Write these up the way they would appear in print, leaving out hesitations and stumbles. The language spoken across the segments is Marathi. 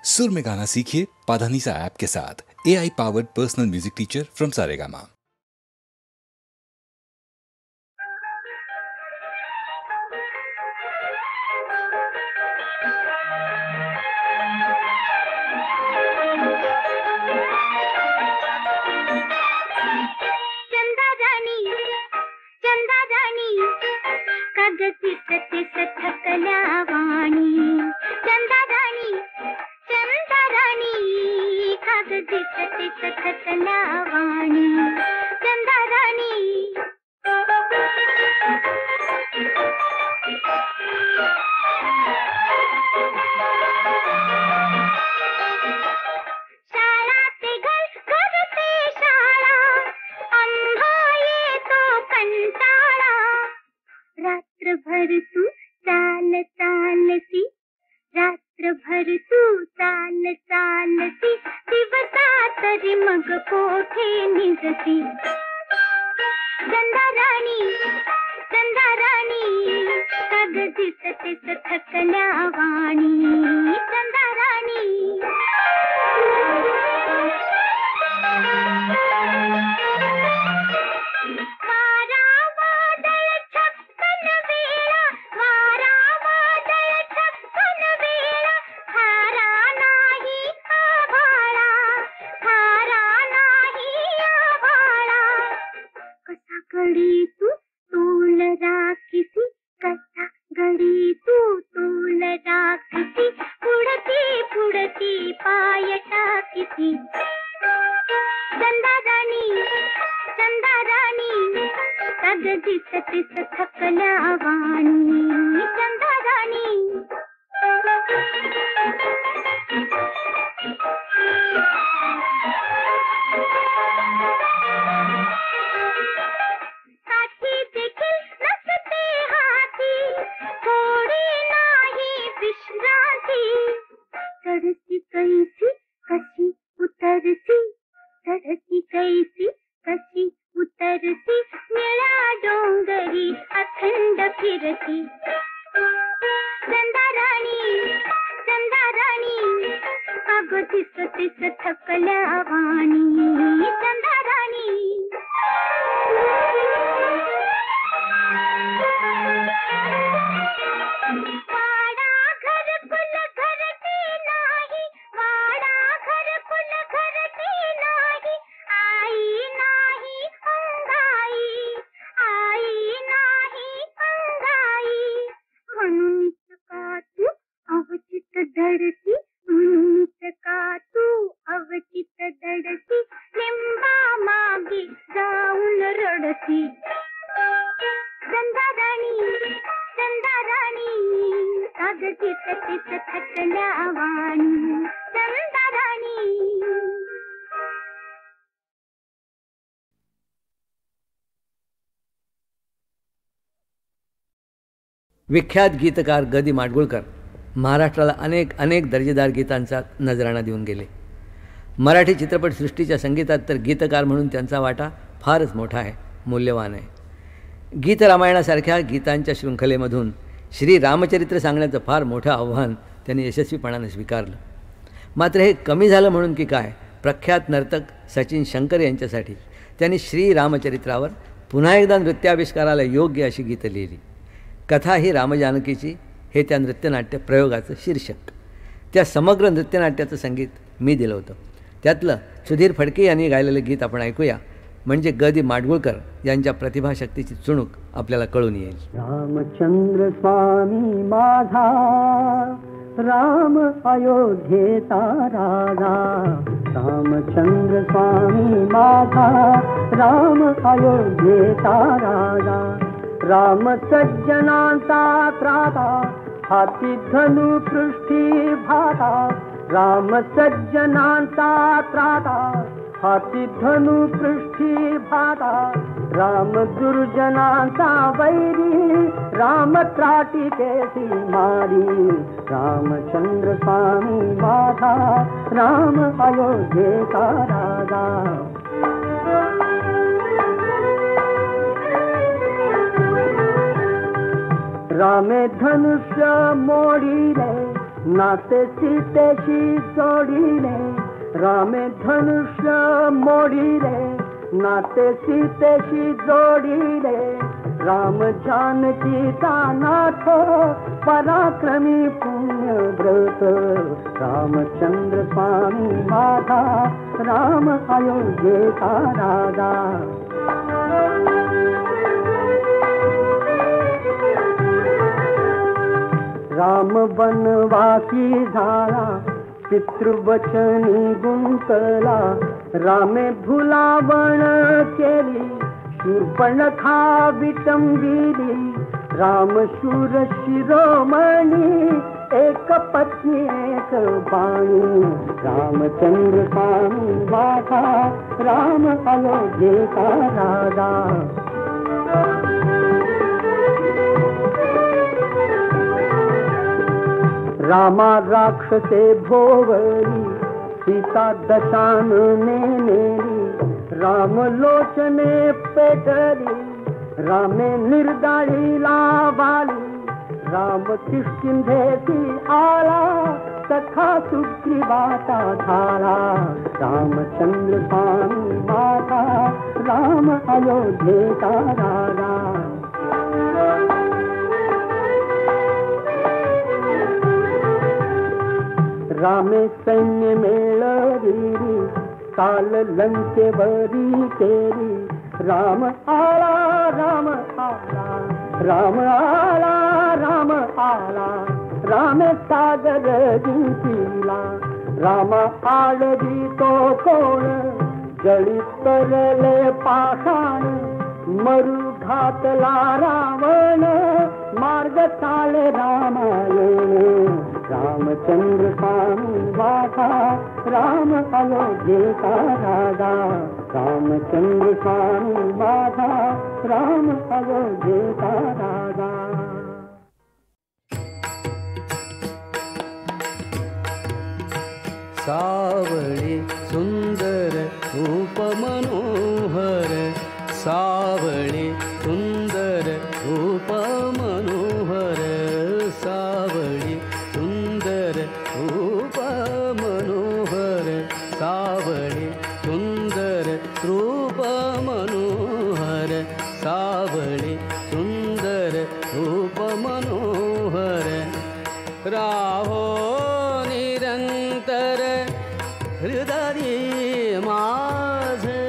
सुर में गाना सीखिए पाधानीसा ऐप के साथ। AI powered personal music teacher from Saregama. रात्रभर तू चाल चालती, रात्रभर तू चाल चालती, दिवसा तरी मग कोठे निजती. चंदाराणी चंदाराणी काग दिसतेस थकल्या वाणी. चंदाराणी गडी तू तोल राखीसी, कसा गडी तू तोल राखीसी, पुढती पुढती पाय टाकीसी. चंदाराणी चंदाराणी काग दिसतेस थकल्या वाणी. चंदाराणी चढती कैसी कशी उतरती, चढती कैसी कशी उतरती, निळ्या डोंगरी अखंड फिरती. चंदाराणी चंदाराणी अगो दिसतेस थकल्या वाणी. चंदाराणी धडती, म्हणूनच का तू अवचित दडती, लिंबा मागे जाऊन रडती. चंदाराणी चंदाराणी काग दिसतेस थकल्या वाणी. चंदाराणी विख्यात गीतकार ग दि. माडगूळकर महाराष्ट्राला अनेक दर्जेदार गीतांचा नजराणा देऊन गेले. मराठी चित्रपटसृष्टीच्या संगीतात तर गीतकार म्हणून त्यांचा वाटा फारच मोठा आहे, मूल्यवान आहे. गीतरामायणासारख्या गीतांच्या शृंखलेमधून श्री रामचरित्र सांगण्याचं फार मोठं आव्हान त्यांनी यशस्वीपणाने स्वीकारलं. मात्र हे कमी झालं म्हणून की काय, प्रख्यात नर्तक सचिन शंकर यांच्यासाठी त्यांनी श्री रामचरित्रावर पुन्हा एकदा नृत्याविष्काराला योग्य अशी गीतं लिहिली. कथा ही रामजानकीची हे त्या नृत्यनाट्य प्रयोगाचं शीर्षक. त्या समग्र नृत्यनाट्याचं संगीत मी दिलं होतं. त्यातलं सुधीर फडके यांनी गायलेलं गीत आपण ऐकूया, म्हणजे ग दि. माडगूळकर यांच्या प्रतिभाशक्तीची चुणूक आपल्याला कळून येईल. रामचंद्र स्वामी माझा, राम अयोध्येचा राजा. रामचंद्र स्वामी माझा, राम अयोध्येचा राजा. राम सज्जनांचा त्राता, हाती धनु पृष्ठी भाता. राम सज्जनांचा त्राता, हाती धनु पृष्ठी भाता. राम दुर्जनांचा वैरी, राम त्राटी केसी मारी. रामचंद्र स्वामी माझा, राम अयोध्येचा राजा. रामे धनुष्य मोडिले, नाते सीतेशी जोडीले रामे धनुष्य मोडीले नाते सीतेशी जोडीले राम जानकीचा नाथ पराक्रमी पुण्य व्रत रामचंद्र स्वामी माझा राम अयोध्येचा राजा राम वनवासी झाला पितृवचनी गुंतला रामे भुलावण केली शूर्पणखा विटंबिली राम शूर शिरोमणी एक पत्नी एक बाणी रामचंद्र स्वामी माझा राम अयोध्येचा राजा रामा राक्षसे भोवली सीता दशानने नेली राम लोचने पेटली रामे निर्दाळी लावाली राम किष्किंधेसी आला सखा सुग्रीवाचा झाला रामचंद्र स्वामी माझा राम अयोध्येचा राजा रामे सैन्य मेळविली काल लंकेवरी केली राम आला राम आला राम आला राम आला रामे सागर जिंकिला रामा आळवी तो कोण जळी तरले पाषाण मरु घातला रावण मार्ग चाले रामायण रामचंद्र स्वामी माझा राम अयोध्येचा राजा रामचंद्र स्वामी माझा राम अयोध्येचा राजा सावळे सुंदर रूप मनोहर सावळे सुंदर रूप मनोहर सावळे सुंदर रूप मनोहर सावळे सुंदर रूप मनोहर सावळे सुंदर रूप मनोहर राहो निरंतर हृदय माझे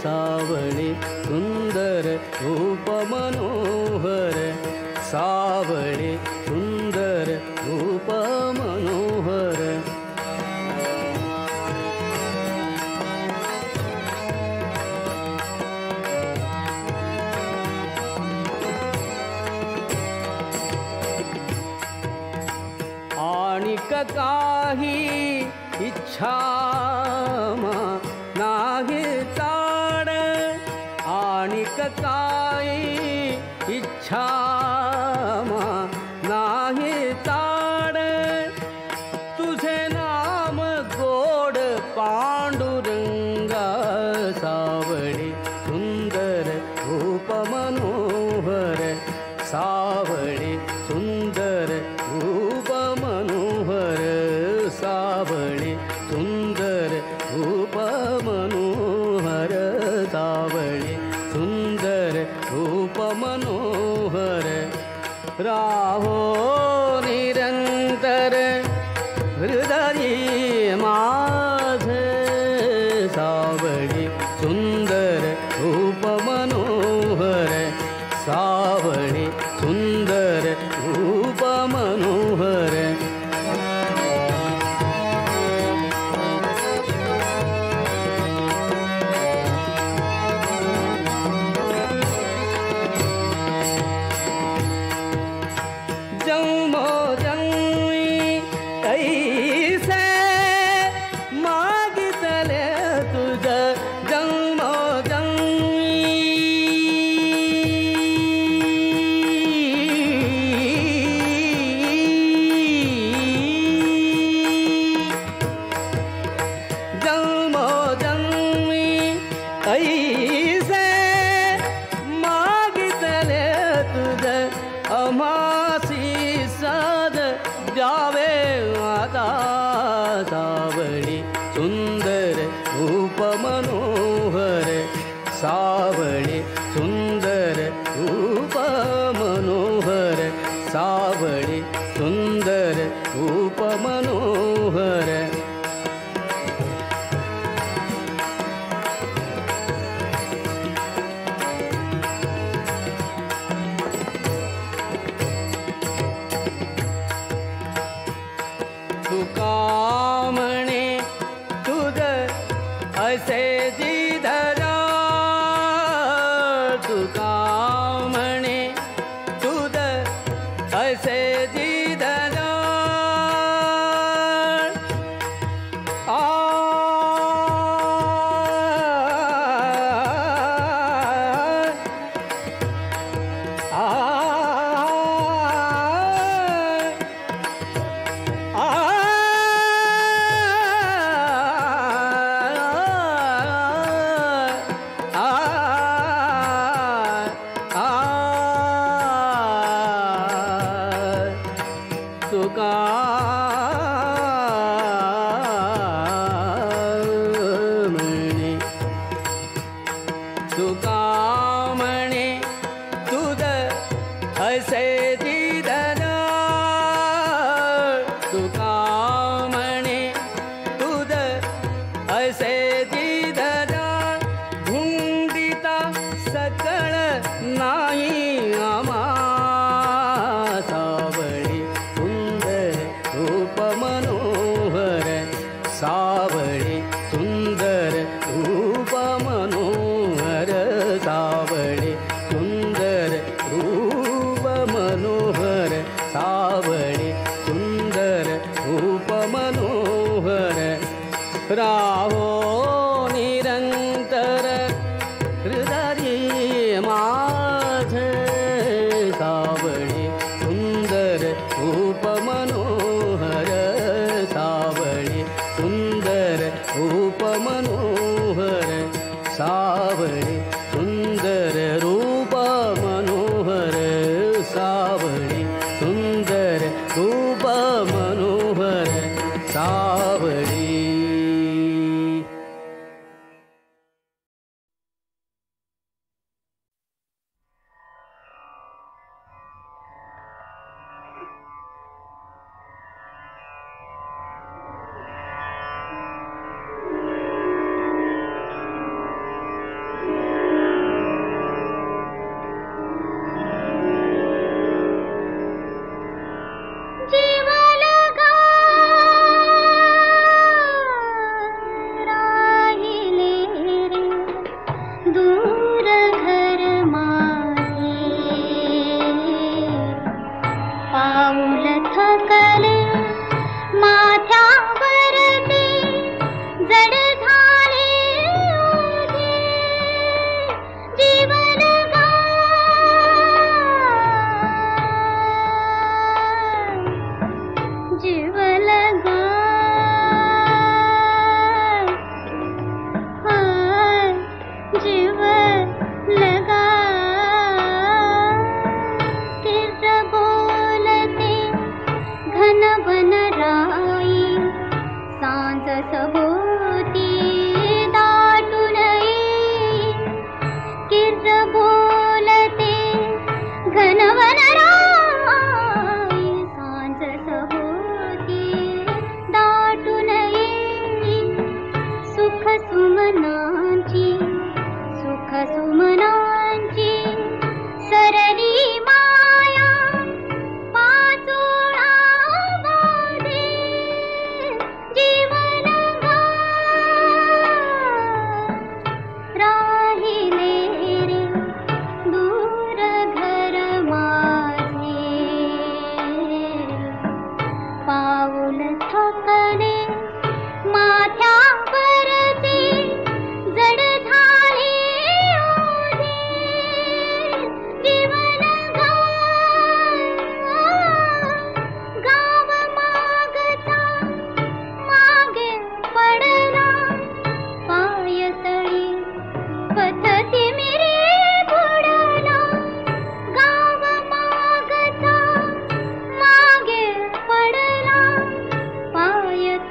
सावळे सुंदर रूप मनोहर सावळे सुंदर रूप मनोहर आणिक काही इच्छा नाही ताड आणिक काही इच्छा नाही ताड तुझे नाम गोड पांडुरंगा सावळे सुंदर रूप मनोहर सावळे सुंदर रूप मनोहर सावळे सुंदर रूप मनोहर सावळे सुंदर रूप मनोहर राहो निरंतर हृदय माझे सावळे सुंदर रूप मनोहर सावळे सुंदर रूप मनोहर सावळी सुंदर रूप मनोहर सावळी सुंदर रूप मनोहर सावळी सुंदर रूप मनोहर तुका म्हणे तुझ असे जिधरा तुका म्हणे तुझ असे जिधरा आ तुका म्हणे तुका म्हणे तुझ असे जिधरा तुका म्हणे तुझ असे जिधरा धुंडिता सकळ नाही आमा सावळी सुंदर रूप मनोहर सावळी सुंदर रूप मनोहर सावळी सुंदर रूप मनोहर सावळी सुंदर रूप मनोहर राहो निरंतर हृदय माझ सावळी सुंदर रूप मनोहर सावळी सुंदर रूप मनोहर सावळी सुंदर रूप मनोहर सावळी सुंदर रूप मनोहर सावळी जीव लगा राहिले रे दूर घर माझे पाऊल थकले माथ्यावरती जड झाले ओझे जीव लगा जीव लगा हाय जीव लगा किर बोलते घन वन राई सांज सभोवती दाटून येई किर बोलते घन वन राई सांज सभोवती दाटून येई सुख सुमनांची सरली माया पाचोळा बांधे जीव लगा राहिले रे दूर घर माझे पाऊल थकले माथ्यावरती जड झाले ओझे जीव लगा गाव मागचा मागे पडला पायतळी पथती मिरी बुडला गाव मागचा मागे पडला पायतळी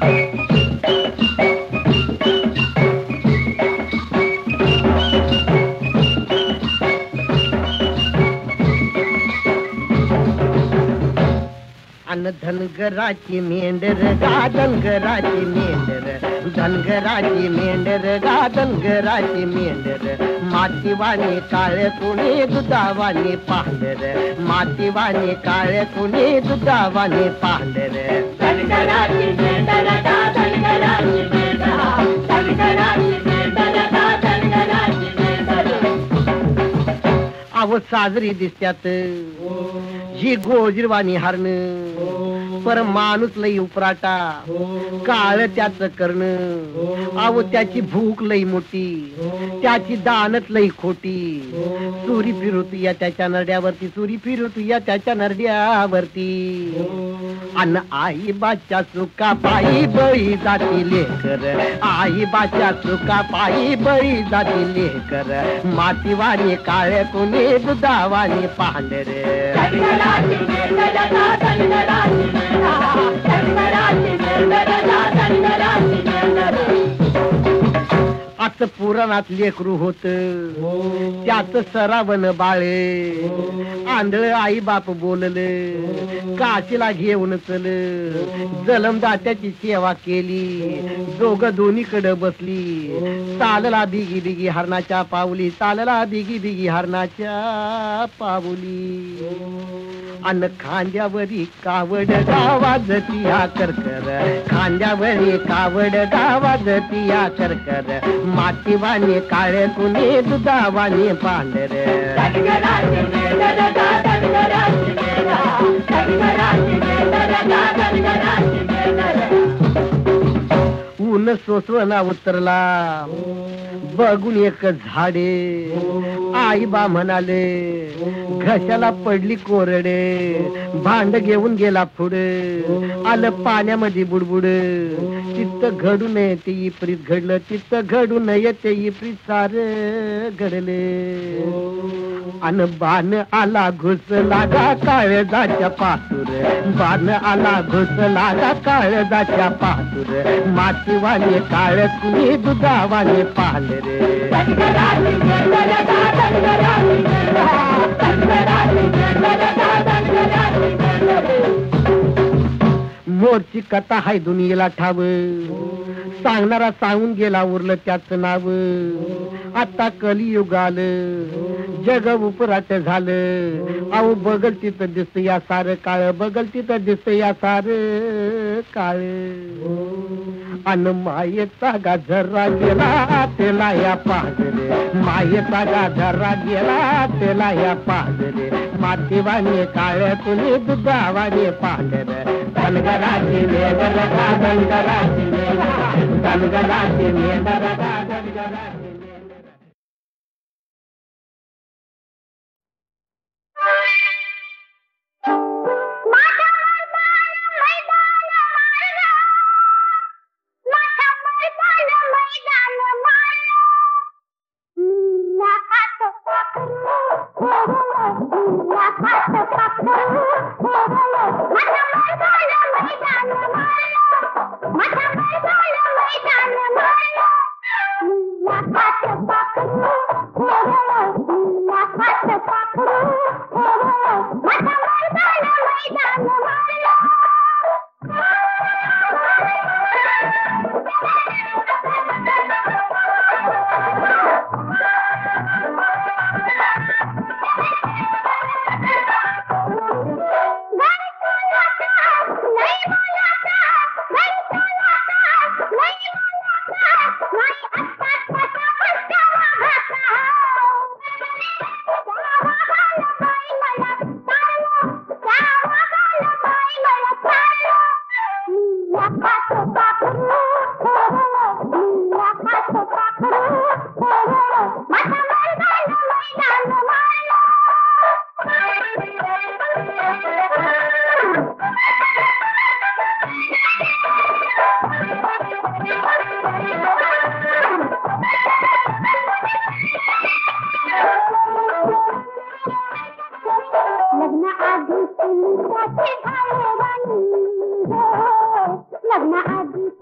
अन धनगराची मेंढर गा धनगराची मेंढर धनगराची मेंढर गा धनगराची मेंढर मातीवाणी काळे कुणी दुधावाणी पांढर मातीवाणी काळे कुणी दुधावाणी पांढर धनगराची मेंढर गा धनगराची मेंढर धनगराची मेंढर गा धनगराची मेंढर अव साजरी दिसत्यात ही गोजीरवाणी हरण पर माणूस लई उपराटा काळ त्याच कर्ण अव त्याची भूक लई मोठी त्याची दानत लई खोटी सुरी फिरत या त्याच्या नरड्यावरती सुरी फिरत या त्याच्या नरड्यावरती अन आई बाच्या चुका पायी बळी जाती लेकर आई बाच्या चुका पायी बळी जाती लेकर मातीवाणी काळे कोणी दुधावाणी पांढर आता पुराणात लेकरू होत त्याच सरावन बाळे आंधळ आई बाप बोलल काशीला घेऊन चल जलमदात्याची सेवा केली दोघ दोन्हीकडे बसली चालला बिगी बिगी हरणाच्या पावली चालला बिगी बिगी हरणाच्या पावली अन खांद्यावरी कावड गावाजती या करकर खांद्यावरी कावड गावाजती या करकर मातीवाणी काळे कुणी दुधावाणी पांढर ऊन सोसवना उतरला बघून एक झाडे आई बा म्हणाले घशाला पडली कोरडे भांड घेऊन गेला पुढे आलं पाण्यामध्ये बुडबुड चित्त घडू नये ते इप्रीत घडलं चित्त घडू नये ते इप्रीत सार घडले अन बाण आला घुस लागा काळजाच्या पातूर बाण आला घुस लागा काळजाच्या पातूर मातीवाणी काळ कुणी दुधावाणी पांढरे मोरची कथा हाय दुनियेला ठाव सांगणारा सांगून गेला उरलं त्याच नाव आता कलियुग आलं जग उपराट झालं अहो बगल तिथं दिसत या सार काळ बगल तिथं दिसत या सार काळ अन मायेचा गाजरा गेला त्याला या पाजरे मायेचा गाजरा गेला त्याला या पाजरे मातीवाणी काळ कुणी दुधावाणी पांढर धनगराची मेंढर गा धनगराची मेंढर धनगराची मेंढर गा धनगराची लग्ना आधी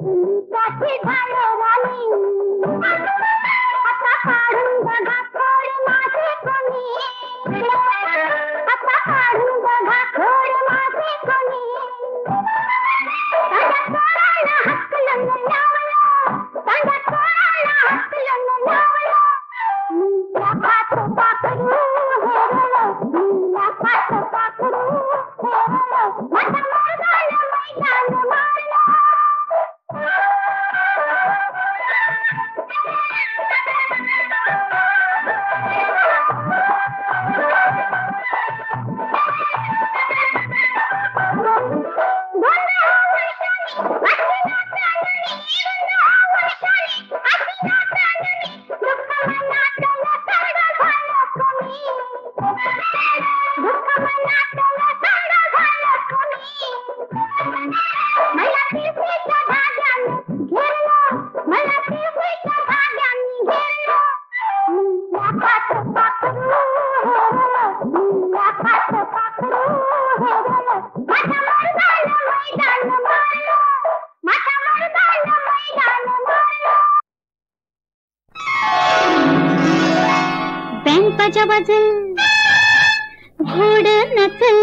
बाजा वाजल घोड नाचल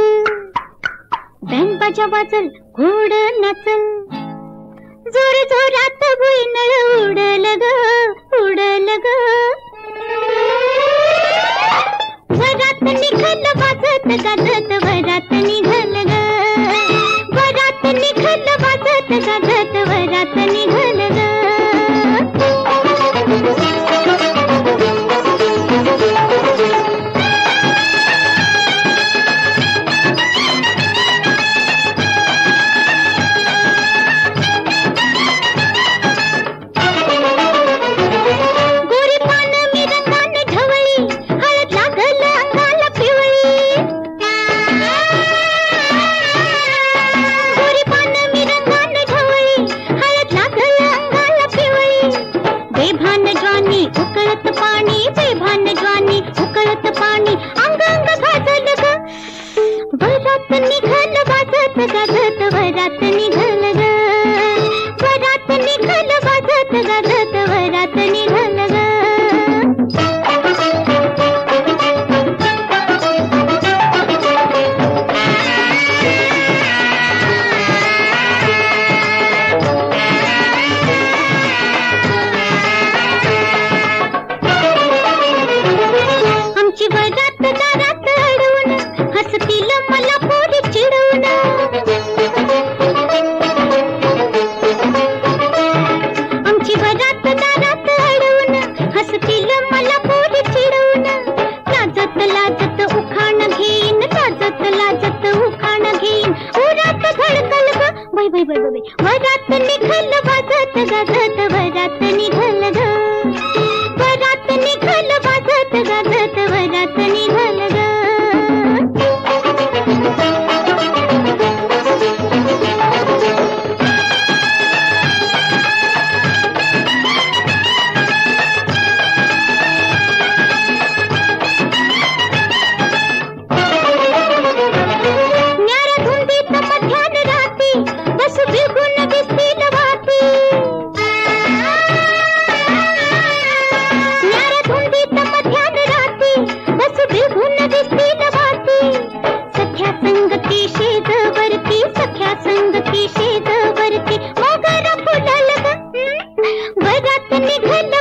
बँड बाजा वाजल घोड नाचल जोर जोरात भुईनळ उडल ग उडल ग वरात निघल वाजत गाजत वरात निघल ग वरात निघल वाजत गाजत वरात निघल ग वरात निघल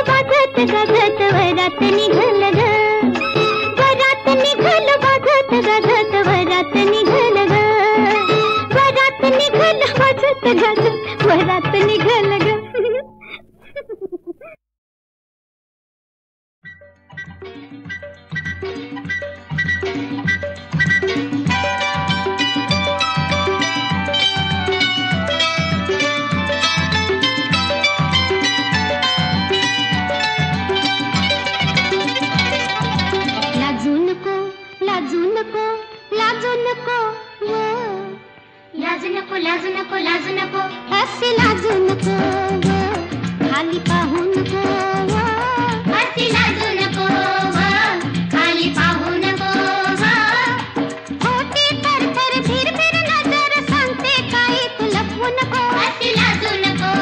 वाजत गाजत वरात निघल ग वरात निघल वाजत गाजत वरात निघल ग वरात निघल ग लाजू नको लाजू नको लाजू नको लाजू नको लाजू नको लाजू नको असे लाजू नको खाली पाहू नको असे लाजू नको खाली पाहू नको होते तर धीर धीर नजर सांगते काही तू लपवू नको असे लाजू नको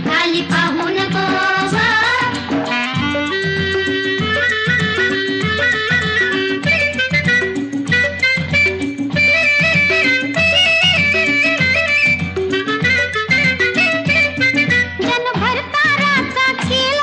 खाली पाहू नको जन भरताराचा खेळ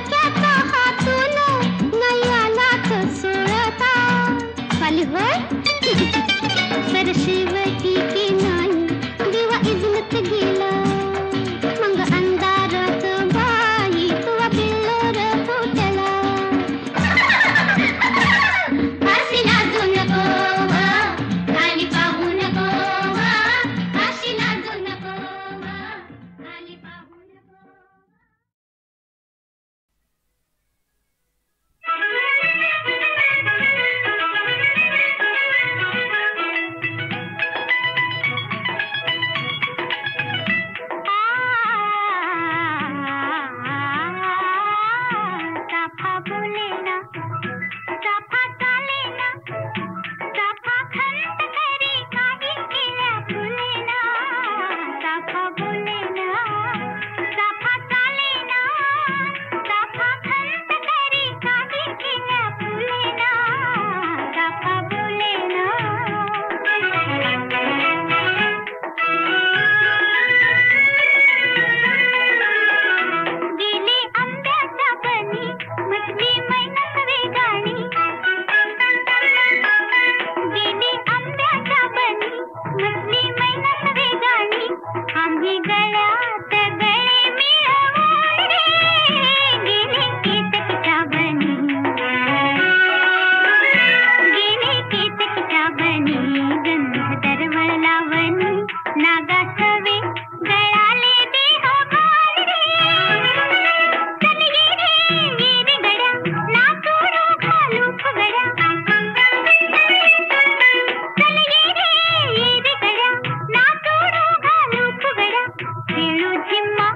डोक्याचा हातून नयालाच सोडता पालवर सरशिवती की नाही दिवा इजनत गेला मग अंधारात बाई तुवा पिल्लोर फुटला अशी लाजू नको खाली पाहू नको अशी लाजू नको खाली पाहू नको चाफा बोले ना चाफा चाले ना चाफा खंत करी काही केल्या फुले ना चाफा बोले ना चाफा चाले ना चाफा खंत करी काही केल्या फुले ना चाफा बोले ना गेले आंब्याच्या बनी मछली मैनक वेगाणी गेले आंब्याच्या बनी मछली मैनक वेगाणी आम्ही गळ्यात गळे मिळवून रे गेले केतकच्या बनी गेले केतकच्या बनी गंध दरवळला वनी नागासवे गळाले देह भार रे चल ये रे गड्या ना सोडू घालू फुगड्या चल ये रे गड्या ना सोडू घालू फुगड्या खेळू झिम्मा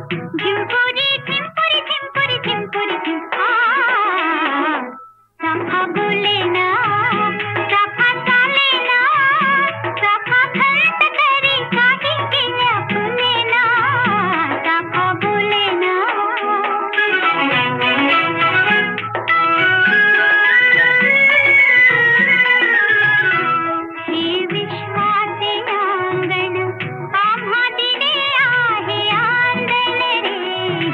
झिंपुरी झिंपुरी झिंपुरी झिंपुरी झिंपा चाफा बोले ना चाफा चाले ना चाफा खंत करी काही केल्या फुले ना चाफा बोले ना हे विश्वाचे अंगण आम्हा दिले आहे आंदण रे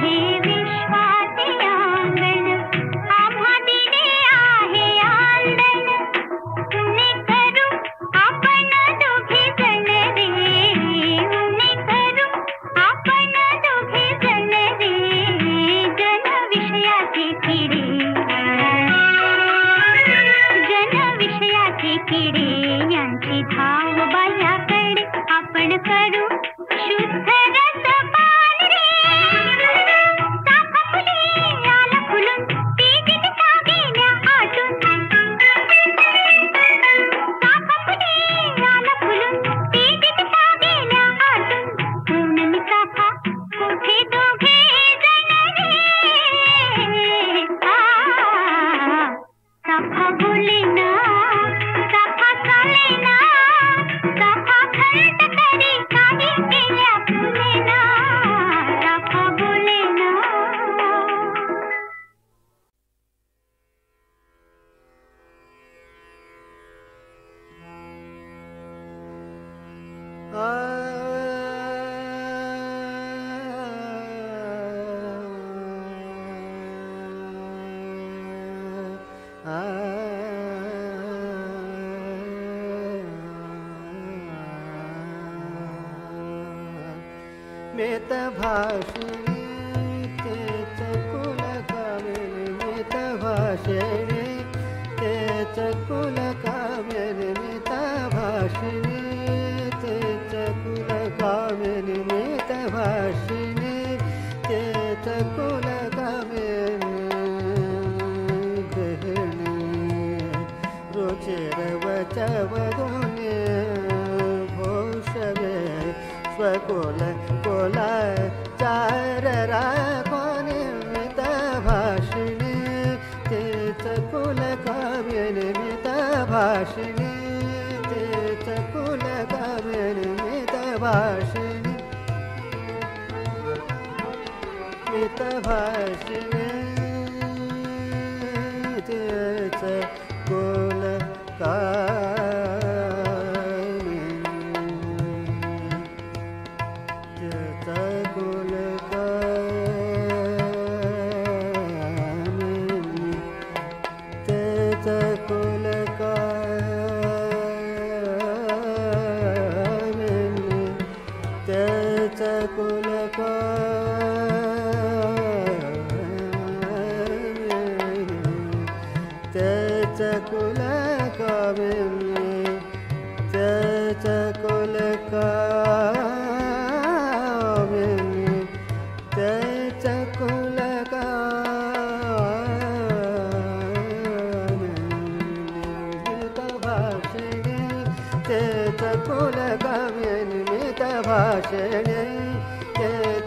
हे विश्वाचे अंगण आम्हा दिले आहे आंदण उन्हे करू आपण दोघे जण रे उन्हे करू आपण दोघे जण रे जन विषयाचे किडे जन विषयाचे किडे यांची धाव बाह्याकडे आपण करू शुद्ध रसपान रे चाफा फुले आला फुलून तेजीतच्या गेल्या आटून चाफा फुले आला फुलून तेजीतच्या गेल्या आटून पूनम चाफा कुठे दोघे जण रे चाफा बोले ना चाफा चाले ना चाफा खंत करी काही केल्या फुले ना चाफा बोले ना मेत भाषिणी तेच कुल कामिनी मेत भाषिणी तेच कुल कामिनी मेत भाषिणी तेच कुल कामिनी मेत भाषिणी तेच कुल कामिनी गृहिणी रुचिर वचवदुने भूषवे स्वकुल कोला चार राखोनी मित भाषिणी तेच कुल कामिनी मित भाषिणी तेच कुल कामिनी मित भाषिणी मित भाषिणी तेच कुल चकुल कामिनी चकुल कामिनी चकुल भाषणे चकुल कामिनी मित भाषणे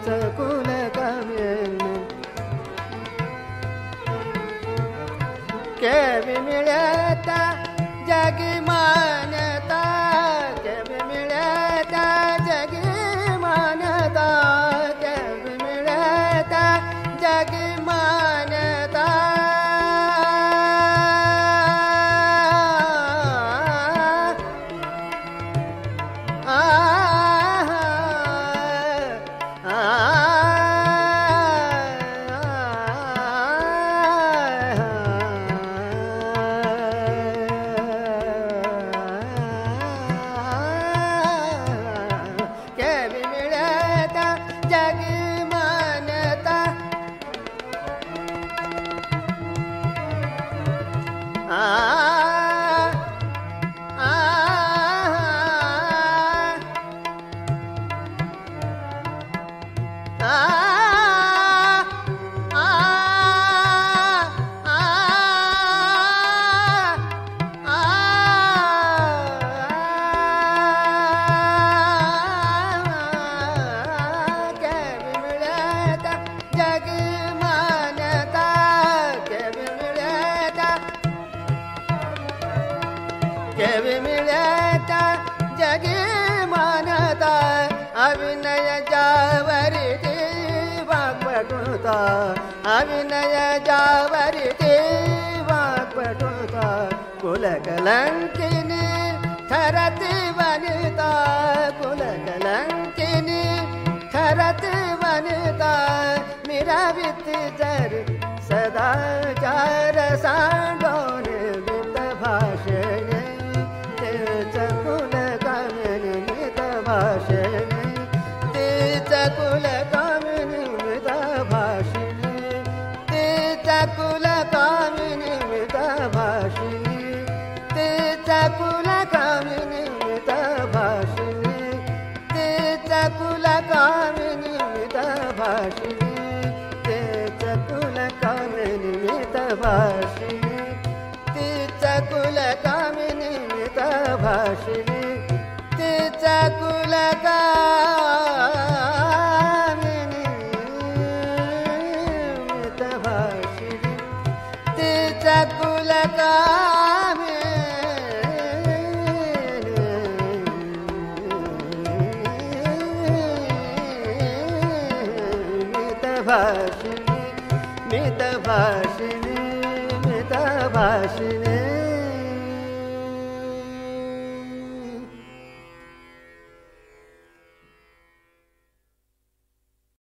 चकुल कामिनी केवी मिळता जगी मानता केवी मिळता जगी मानता केवी मिळता जगी मानता केवी मिळता जगी मानता अभिनय जावरी वाग्पटुता अभिनय जावरी वाग्पटुता कुलकलंकिनी ठरती वनिता कुलकलंकिनी ठरती वनिता मिराविती जर सदाचार सांडोन वित भाषणे चकुल कामिनी मित भाषणे ते चकुल कामिनी मित भाषणे ते चकुल कामिनी मित भाषणे ते चकुल कामिनी मित भाषणे ते चकुल कामिनी मित भाषणे ते चकुल कामिनी मित भाषणे ते चकुल कामिनी मित भाषिणी तिचा कुल कामिनी मित भाषिणी तिचा कुल कामिनी मित भाषिणी मित भाषिणी मित भाषिणी